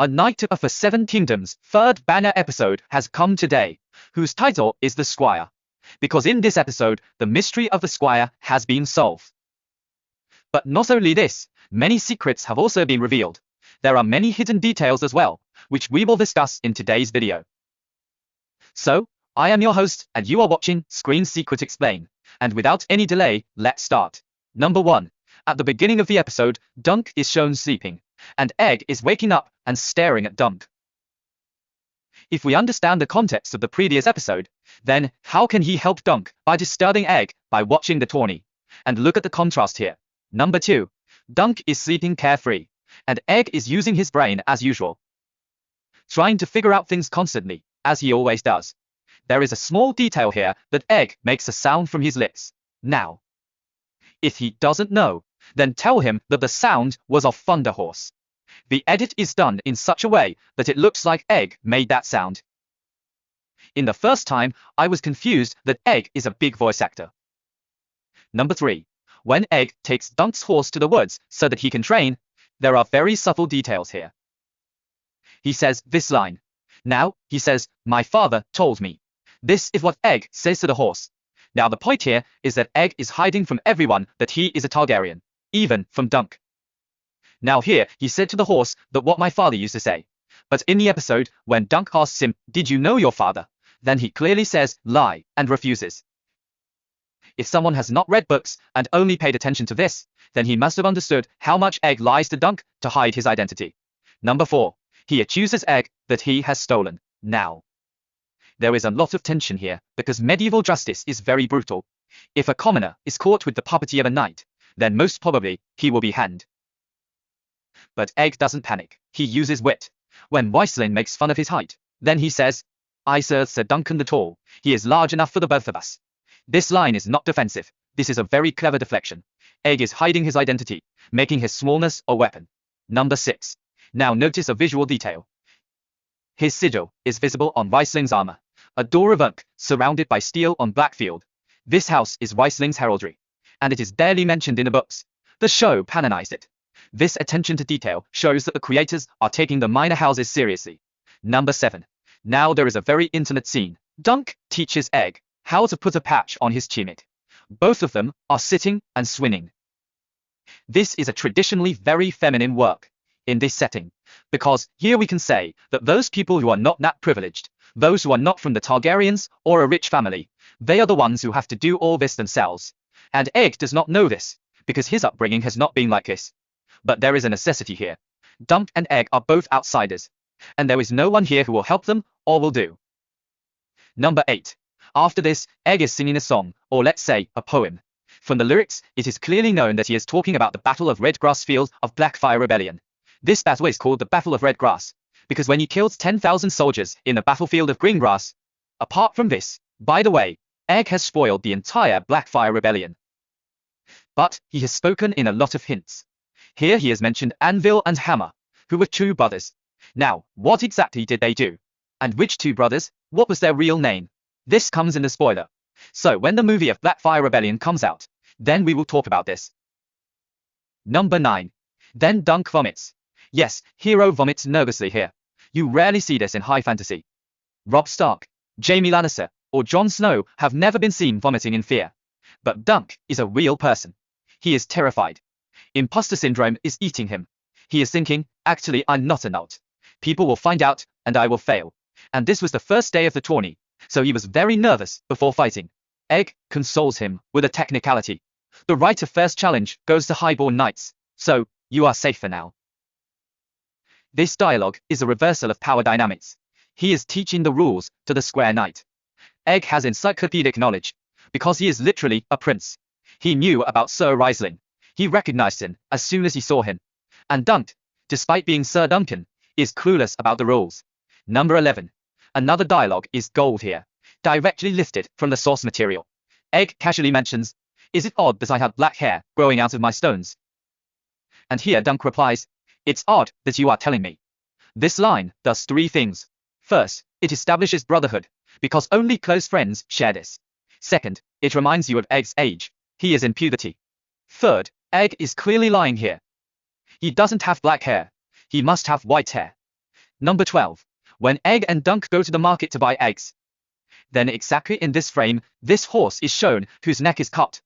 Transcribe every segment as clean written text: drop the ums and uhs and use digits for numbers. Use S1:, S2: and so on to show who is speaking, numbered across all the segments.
S1: A Knight of the Seven Kingdoms third banner episode has come today, whose title is The Squire, because in this episode, the mystery of the Squire has been solved. But not only this, many secrets have also been revealed. There are many hidden details as well, which we will discuss in today's video. So, I am your host, and you are watching Screen Secret Explain. And without any delay, let's start. Number 1. At the beginning of the episode, Dunk is shown sleeping, and Egg is waking up and staring at Dunk. If we understand the context of the previous episode, then how can he help Dunk by disturbing Egg by watching the tourney? And look at the contrast here. Number 2. Dunk is sleeping carefree, and Egg is using his brain as usual, trying to figure out things constantly, as he always does. There is a small detail here that Egg makes a sound from his lips. Now, if he doesn't know, then tell him that the sound was of Thunder Horse. The edit is done in such a way that it looks like Egg made that sound. In the first time, I was confused that Egg is a big voice actor. Number 3. When Egg takes Dunk's horse to the woods so that he can train, there are very subtle details here. He says this line. Now, he says, "My father told me." This is what Egg says to the horse. Now the point here is that Egg is hiding from everyone that he is a Targaryen, even from Dunk. Now here, he said to the horse that what my father used to say. But in the episode, when Dunk asks him, "Did you know your father?" then he clearly says, "Lie," and refuses. If someone has not read books and only paid attention to this, then he must have understood how much Egg lies to Dunk to hide his identity. Number 4. He accuses Egg that he has stolen. Now, there is a lot of tension here, because medieval justice is very brutal. If a commoner is caught with the property of a knight, then most probably he will be hanged. But Egg doesn't panic. He uses wit. When Wiseling makes fun of his height, then he says, "I Sir Duncan the Tall, he is large enough for the both of us." This line is not defensive. This is a very clever deflection. Egg is hiding his identity, making his smallness a weapon. Number 6. Now notice a visual detail. His sigil is visible on Wiseling's armor. A door of oak, surrounded by steel on black field. This house is Wiseling's heraldry, and it is barely mentioned in the books. The show canonized it. This attention to detail shows that the creators are taking the minor houses seriously. Number 7. Now there is a very intimate scene. Dunk teaches Egg how to put a patch on his chimney. Both of them are sitting and swinging. This is a traditionally very feminine work in this setting, because here we can say that those people who are not that privileged, those who are not from the Targaryens or a rich family, they are the ones who have to do all this themselves. And Egg does not know this, because his upbringing has not been like this. But there is a necessity here. Dunk and Egg are both outsiders, and there is no one here who will help them or will do. Number 8. After this, Egg is singing a song, or let's say, a poem. From the lyrics, it is clearly known that he is talking about the Battle of Redgrass Field of Blackfire Rebellion. This battle is called the Battle of Redgrass, because when he killed 10,000 soldiers in the battlefield of Greengrass. Apart from this, by the way, Egg has spoiled the entire Blackfire Rebellion. But he has spoken in a lot of hints. Here he has mentioned Anvil and Hammer, who were two brothers. Now, what exactly did they do? And which two brothers? What was their real name? This comes in the spoiler. So when the movie of Blackfire Rebellion comes out, then we will talk about this. Number 9. Then Dunk vomits. Yes, hero vomits nervously here. You rarely see this in high fantasy. Robb Stark, Jaime Lannister, or Jon Snow have never been seen vomiting in fear. But Dunk is a real person. He is terrified. Imposter syndrome is eating him. He is thinking, actually I'm not a nut. People will find out, and I will fail. And this was the first day of the tourney, so he was very nervous before fighting. Egg consoles him with a technicality. The right of first challenge goes to highborn knights, so you are safe for now. This dialogue is a reversal of power dynamics. He is teaching the rules to the Square Knight. Egg has encyclopedic knowledge, because he is literally a prince. He knew about Sir Wiseling. He recognized him as soon as he saw him. And Dunk, despite being Sir Duncan, is clueless about the rules. Number 11. Another dialogue is gold here, directly lifted from the source material. Egg casually mentions, "Is it odd that I had black hair growing out of my stones?" And here Dunk replies, "It's odd that you are telling me." This line does 3 things. First, it establishes brotherhood, because only close friends share this. Second, it reminds you of Egg's age. He is in puberty. Third, Egg is clearly lying here. He doesn't have black hair. He must have white hair. Number 12. When Egg and Dunk go to the market to buy eggs. Then exactly in this frame, this horse is shown whose neck is cut.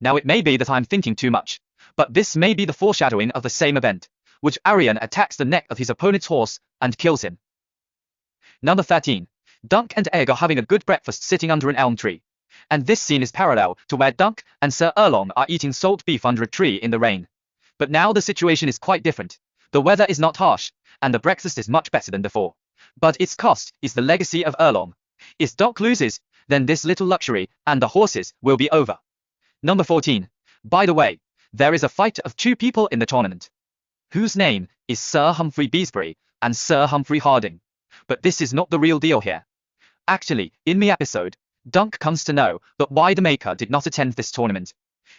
S1: Now it may be that I'm thinking too much, but this may be the foreshadowing of the same event, which Arion attacks the neck of his opponent's horse and kills him. Number 13. Dunk and Egg are having a good breakfast sitting under an elm tree. And this scene is parallel to where Dunk and Sir Erlong are eating salt beef under a tree in the rain. But now the situation is quite different. The weather is not harsh, and the breakfast is much better than before. But its cost is the legacy of Erlong. If Dunk loses, then this little luxury and the horses will be over. Number 14. By the way, there is a fight of two people in the tournament, whose name is Sir Humphrey Beesbury and Sir Humphrey Harding. But this is not the real deal here. Actually, in the episode, Dunk comes to know that why the Maker did not attend this tournament.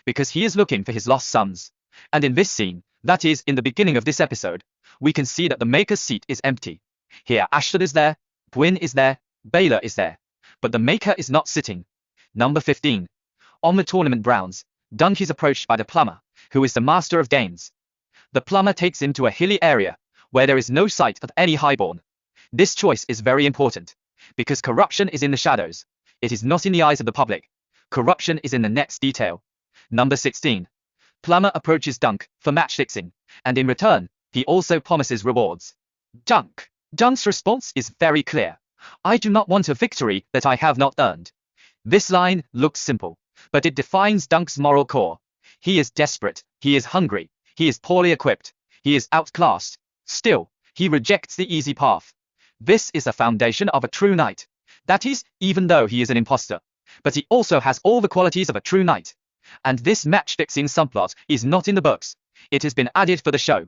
S1: Because he is looking for his lost sons. And in this scene, that is, in the beginning of this episode, we can see that the Maker's seat is empty. Here Ashley is there, Gwyn is there, Baylor is there. But the Maker is not sitting. Number 15. On the tournament grounds, Dunk is approached by the plumber, who is the master of games. The plumber takes him to a hilly area, where there is no sight of any highborn. This choice is very important, because corruption is in the shadows. It is not in the eyes of the public. Corruption is in the next detail. Number 16. Plumber approaches Dunk for match fixing, and in return, he also promises rewards. Dunk's response is very clear. I do not want a victory that I have not earned. This line looks simple, but it defines Dunk's moral core. He is desperate, he is hungry, he is poorly equipped, he is outclassed. Still, he rejects the easy path. This is the foundation of a true knight. That is, even though he is an imposter. But he also has all the qualities of a true knight. And this match-fixing subplot is not in the books. It has been added for the show.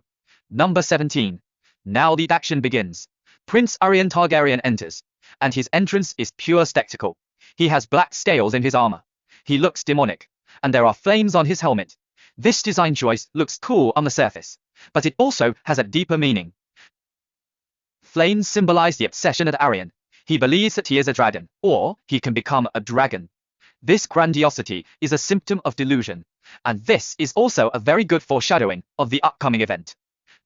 S1: Number 17. Now the action begins. Prince Arion Targaryen enters, and his entrance is pure spectacle. He has black scales in his armor. He looks demonic, and there are flames on his helmet. This design choice looks cool on the surface, but it also has a deeper meaning. Flames symbolize the obsession of Arion. He believes that he is a dragon, or he can become a dragon. This grandiosity is a symptom of delusion, and this is also a very good foreshadowing of the upcoming event.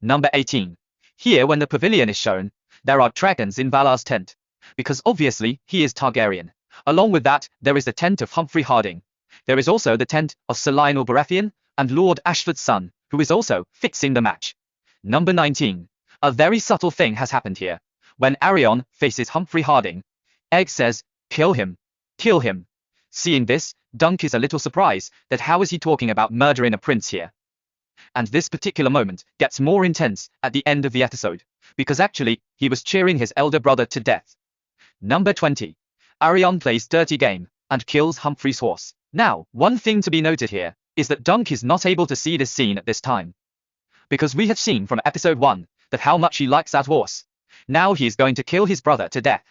S1: Number 18. Here when the pavilion is shown, there are dragons in Valar's tent, because obviously he is Targaryen. Along with that, there is the tent of Humphrey Harding. There is also the tent of Sir Lionel Baratheon and Lord Ashford's son, who is also fixing the match. Number 19. A very subtle thing has happened here. When Arion faces Humphrey Harding, Egg says, "Kill him. Kill him." Seeing this, Dunk is a little surprised that how is he talking about murdering a prince here? And this particular moment gets more intense at the end of the episode, because actually, he was cheering his elder brother to death. Number 20. Arion plays dirty game and kills Humphrey's horse. Now, one thing to be noted here is that Dunk is not able to see this scene at this time, because we have seen from episode 1 that how much he likes that horse. Now he is going to kill his brother to death.